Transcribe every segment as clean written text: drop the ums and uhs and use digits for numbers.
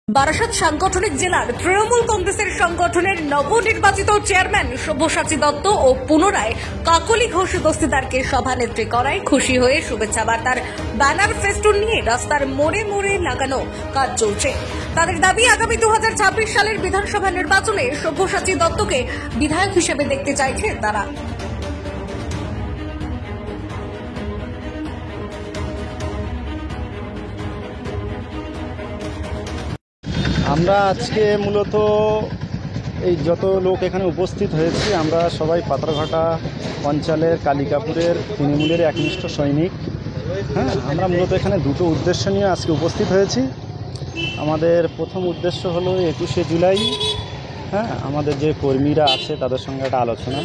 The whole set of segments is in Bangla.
বারাসাত সাংগঠনিক জেলার তৃণমূল কংগ্রেসের সংগঠনের নবনির্বাচিত চেয়ারম্যান সব্যসাচী দত্ত ও পুনরায় কাকলি ঘোষ দস্তিদারকে সভানেত্রী করায় খুশি হয়ে শুভেচ্ছা বার্তার ব্যানার ফেস্টুন নিয়ে রাস্তার মোড়ে মোড়ে লাগানো কাজ চলছে। তাদের দাবি, আগামী 2026 সালের বিধানসভা নির্বাচনে সব্যসাচী দত্তকে বিধায়ক হিসেবে দেখতে চাইছে তারা। আমরা আজকে মূলত এই যত লোক এখানে উপস্থিত হয়েছি, আমরা সবাই পাথরঘাটা অঞ্চলের কালিকাপুরের তৃণমূলের একনিষ্ঠ সৈনিক। আমরা মূলত এখানে দুটো উদ্দেশ্য নিয়ে আজকে উপস্থিত হয়েছি। আমাদের প্রথম উদ্দেশ্য হলো 21শে জুলাই আমাদের যে কর্মীরা আছে তাদের সঙ্গে একটা আলোচনা,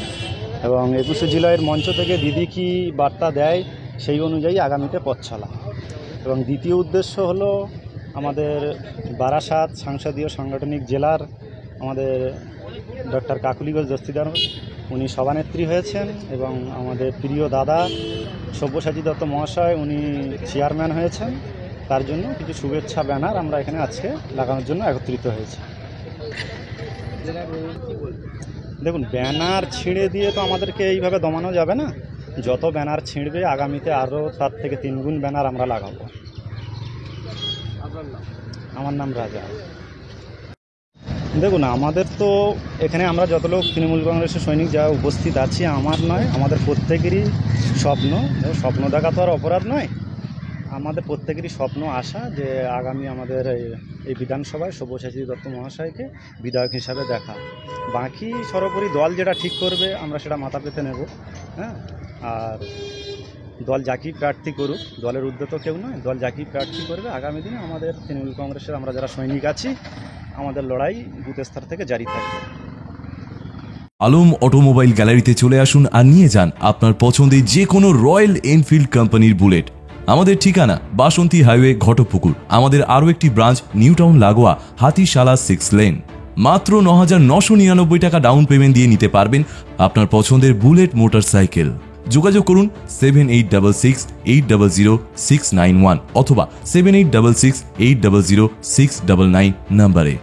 এবং 21শে জুলাইয়ের মঞ্চ থেকে দিদি কি বার্তা দেয় সেই অনুযায়ী আগামীতে পথ চলা। এবং দ্বিতীয় উদ্দেশ্য হলো আমাদের বারাসাত সংসদীয় সাংগঠনিক জেলার আমাদের ডক্টর কাকলি ঘোষ দস্তিদার, উনি সভানেত্রী হয়েছেন, এবং আমাদের প্রিয় দাদা সব্যসাচী দত্ত মহাশয় উনি চেয়ারম্যান হয়েছেন। তার জন্য কিছু শুভেচ্ছা ব্যানার আমরা এখানে আজকে লাগানোর জন্য একত্রিত হয়েছি। দেখুন, ব্যানার ছিঁড়ে দিয়ে তো আমাদেরকে এইভাবে দমানো যাবে না। যত ব্যানার ছিঁড়বে আগামীতে আরও তার থেকে 3 গুণ ব্যানার আমরা লাগাবো। আমার নাম রাজা। দেখুন, আমাদের তো এখানে আমরা যত লোক তৃণমূল কংগ্রেসের সৈনিক যা উপস্থিত আছি, আমার নয়, আমাদের প্রত্যেকেরই স্বপ্ন দেখা তো আর অপরাধ নয়। আমাদের প্রত্যেকেরই স্বপ্ন আশা যে আগামী আমাদের এই বিধানসভায় সব্যসাচী দত্ত মহাশয়কে বিধায়ক হিসাবে দেখা। বাকি সর্বোপরি দল যেটা ঠিক করবে আমরা সেটা মাথা পেতে নেব। আর দল যাকেই প্রার্থী করুক, দলের ঊর্ধ্বে তো কেউ নয়, দল যাকেই প্রার্থী করবে আগামী দিনে আমাদের তৃণমূল কংগ্রেসের আমরা যারা সৈনিক আছি, আমাদের লড়াই বুথ স্তর থেকে জারি থাকবে। আলম অটোমোবাইল গ্যালারিতে চলে আসুন আর নিয়ে যান আপনার পছন্দের যে কোনো রয়্যাল এনফিল্ড কোম্পানির বুলেট। আমাদের ঠিকানা বাসন্তী হাইওয়ে, ঘটপুকুর। আমাদের আরও একটি ব্রাঞ্চ নিউ টাউন লাগোয়া হাতিশালা 6 লেন। মাত্র 9,999 টাকা ডাউন পেমেন্ট দিয়ে নিতে পারবেন আপনার পছন্দের বুলেট মোটরসাইকেল। যোগাযোগ করুন 7866800691 অথবা 7866800699 নম্বরে।